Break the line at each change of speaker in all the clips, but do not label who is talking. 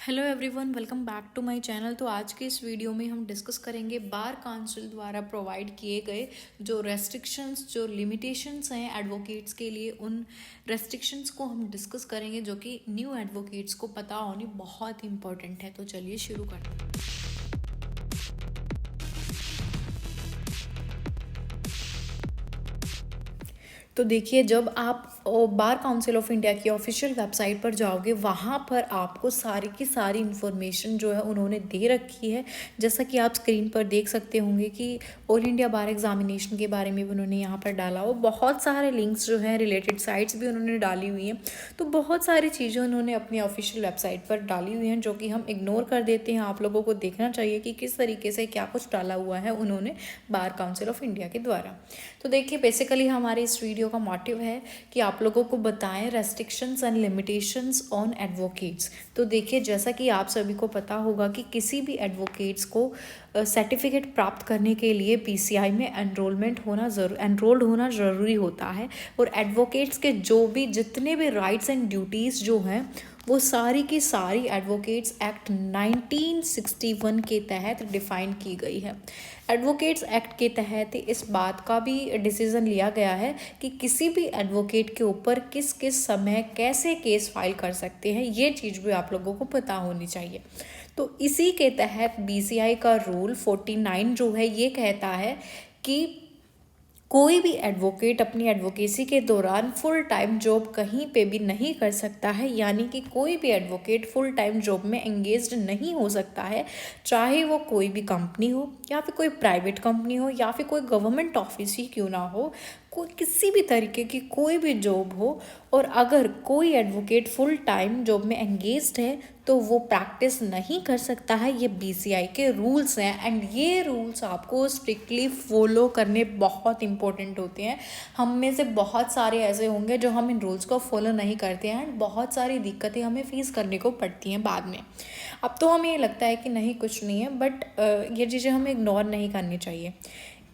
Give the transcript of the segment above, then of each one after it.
Hello everyone, welcome back to my channel. तो आज के इस वीडियो में हम डिस्कस करेंगे बार काउंसिल द्वारा प्रोवाइड किए गए जो रेस्ट्रिक्शंस, जो लिमिटेशंस हैं एडवोकेट्स के लिए, उन रेस्ट्रिक्शंस को हम डिस्कस करेंगे जो कि न्यू एडवोकेट्स को पता होनी बहुत इंपॉर्टेंट है। तो चलिए शुरू करते हैं। तो देखिए, जब आप बार काउंसिल ऑफ इंडिया की ऑफिशियल वेबसाइट पर जाओगे, वहाँ पर आपको सारी की सारी इन्फॉर्मेशन जो है उन्होंने दे रखी है। जैसा कि आप स्क्रीन पर देख सकते होंगे कि ऑल इंडिया बार एग्जामिनेशन के बारे में भी उन्होंने यहाँ पर डाला हो। बहुत सारे लिंक्स जो हैं, रिलेटेड साइट्स भी उन्होंने डाली हुई हैं। तो बहुत सारी चीज़ें उन्होंने अपनी ऑफिशियल वेबसाइट पर डाली हुई हैं जो कि हम इग्नोर कर देते हैं। आप लोगों को देखना चाहिए कि किस तरीके से क्या कुछ डाला हुआ है उन्होंने बार काउंसिल ऑफ इंडिया के द्वारा। तो देखिए, बेसिकली हमारे इस वीडियो का मोटिव है कि आप लोगों को बताएं restrictions and limitations on advocates. तो देखिए, जैसा कि आप सभी को पता होगा कि किसी भी एडवोकेट्स को सर्टिफिकेट प्राप्त करने के लिए पीसीआई में एनरोल्ड होना ज़रूरी होता है। और एडवोकेट्स के जितने भी राइट्स एंड ड्यूटीज़ जो हैं, वो सारी की सारी एडवोकेट्स एक्ट 1961 के तहत डिफाइन की गई है। एडवोकेट्स एक्ट के तहत इस बात का भी डिसीज़न लिया गया है कि किसी भी एडवोकेट के ऊपर किस किस समय कैसे केस फाइल कर सकते हैं, ये चीज़ भी आप लोगों को पता होनी चाहिए। तो इसी के तहत बीसीआई का रूल 49 जो है, ये कहता है कि कोई भी एडवोकेट अपनी एडवोकेसी के दौरान फुल टाइम जॉब कहीं पे भी नहीं कर सकता है। यानी कि कोई भी एडवोकेट फुल टाइम जॉब में एंगेज्ड नहीं हो सकता है, चाहे वो कोई भी कंपनी हो या फिर कोई प्राइवेट कंपनी हो या फिर कोई गवर्नमेंट ऑफिस ही क्यों ना हो, कोई किसी भी तरीके की कोई भी जॉब हो। और अगर कोई एडवोकेट फुल टाइम जॉब में एंगेज्ड है तो वो प्रैक्टिस नहीं कर सकता है। ये बीसीआई के रूल्स हैं एंड ये रूल्स आपको स्ट्रिक्टली फॉलो करने बहुत इंपॉर्टेंट होते हैं। हम में से बहुत सारे ऐसे होंगे जो हम इन रूल्स को फॉलो नहीं करते हैं एंड बहुत सारी दिक्कतें हमें फेस करने को पड़ती हैं बाद में। अब तो हमें ये लगता है कि नहीं, कुछ नहीं है, बट ये चीज़ें हमें इग्नोर नहीं करनी चाहिए।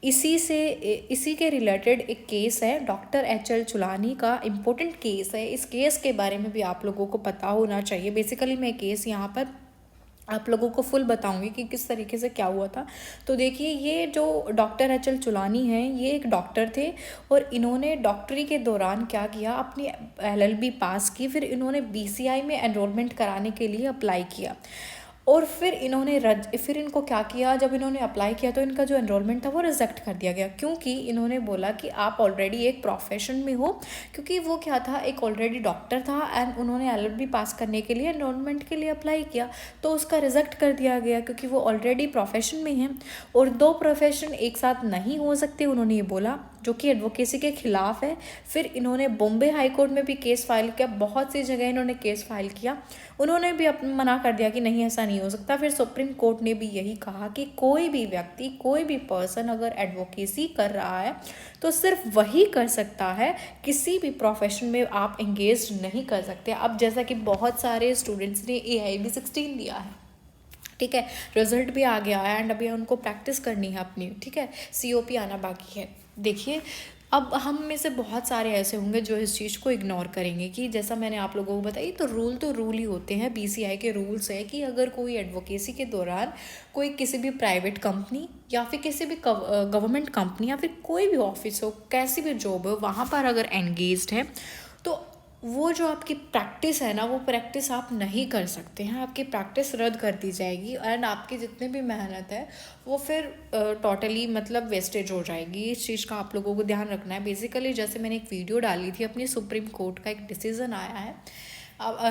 इसी के रिलेटेड एक केस है, डॉक्टर एच.एल. चुलानी का इम्पोर्टेंट केस है। इस केस के बारे में भी आप लोगों को पता होना चाहिए। बेसिकली मैं केस यहाँ पर आप लोगों को फुल बताऊंगी कि किस तरीके से क्या हुआ था। तो देखिए, ये जो डॉक्टर एच.एल. चुलानी हैं, ये एक डॉक्टर थे और इन्होंने डॉक्टरी के दौरान क्या किया, अपनी एलएलबी पास की, फिर इन्होंने बीसीआई में एनरोलमेंट कराने के लिए अप्लाई किया। और फिर इनको क्या किया, जब इन्होंने अप्लाई किया तो इनका जो एनरोलमेंट था वो रिजेक्ट कर दिया गया, क्योंकि इन्होंने बोला कि आप ऑलरेडी एक प्रोफेशन में हो। क्योंकि वो क्या था, एक ऑलरेडी डॉक्टर था एंड उन्होंने एलएलबी पास करने के लिए एनरोलमेंट के लिए अप्लाई किया, तो उसका रिजेक्ट कर दिया गया क्योंकि वो ऑलरेडी प्रोफेशन में है। और दो प्रोफेशन एक साथ नहीं हो सकते, उन्होंने ये बोला, जो कि एडवोकेसी के खिलाफ है। फिर इन्होंने बॉम्बे हाई कोर्ट में भी केस फाइल किया, बहुत सी जगह इन्होंने केस फाइल किया, उन्होंने भी मना कर दिया कि नहीं, ऐसा नहीं हो सकता। फिर सुप्रीम कोर्ट ने भी यही कहा कि कोई भी व्यक्ति, कोई भी पर्सन अगर एडवोकेसी कर रहा है तो सिर्फ वही कर सकता है, किसी भी प्रोफेशन में आप एंगेज नहीं कर सकते। अब जैसा कि बहुत सारे स्टूडेंट्स ने AIB 16 दिया है, ठीक है, रिजल्ट भी आ गया है एंड अभी उनको प्रैक्टिस करनी है अपनी, ठीक है, COP आना बाकी है। देखिए, अब हम में से बहुत सारे ऐसे होंगे जो इस चीज़ को इग्नोर करेंगे कि जैसा मैंने आप लोगों को बताई, तो रूल ही होते हैं। बीसीआई के रूल्स है कि अगर कोई एडवोकेसी के दौरान कोई किसी भी प्राइवेट कंपनी या फिर किसी भी गवर्नमेंट कंपनी या फिर कोई भी ऑफिस हो, कैसी भी जॉब हो, वहाँ पर अगर एंगेज्ड है तो वो जो आपकी प्रैक्टिस है ना, वो प्रैक्टिस आप नहीं कर सकते हैं, आपकी प्रैक्टिस रद्द कर दी जाएगी एंड आपकी जितने भी मेहनत है वो फिर टोटली मतलब वेस्टेज हो जाएगी। इस चीज़ का आप लोगों को ध्यान रखना है। बेसिकली जैसे मैंने एक वीडियो डाली थी, अपनी सुप्रीम कोर्ट का एक डिसीज़न आया है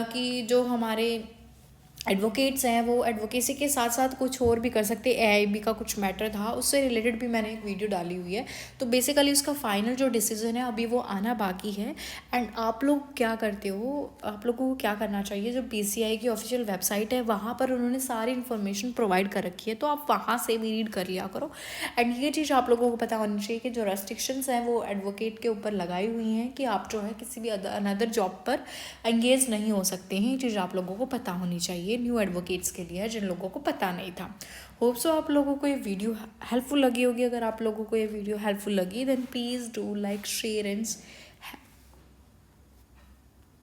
कि जो हमारे एडवोकेट्स हैं वो एडवोकेसी के साथ साथ कुछ और भी कर सकते हैं। AIB का कुछ मैटर था, उससे रिलेटेड भी मैंने एक वीडियो डाली हुई है। तो बेसिकली उसका फाइनल जो डिसीजन है अभी वो आना बाकी है। एंड आप लोग क्या करते हो, आप लोगों को क्या करना चाहिए, जो BCI की ऑफिशियल वेबसाइट है वहाँ पर उन्होंने सारी इन्फॉर्मेशन प्रोवाइड कर रखी है, तो आप वहाँ से भी रीड कर लिया करो। एंड ये चीज़ आप लोगों को पता होनी चाहिए कि जो रेस्ट्रिक्शंस हैं वो एडवोकेट के ऊपर लगाई हुई हैं कि आप जो है किसी भी अनदर जॉब पर एंगेज नहीं हो सकते हैं। ये चीज़ आप लोगों को पता होनी चाहिए, न्यू एडवोकेट्स के लिए, जिन लोगों को पता नहीं था। होप सो आप लोगों को ये वीडियो हेल्पफुल लगी होगी। अगर आप लोगों को ये वीडियो हेल्पफुल लगी then please do like, share and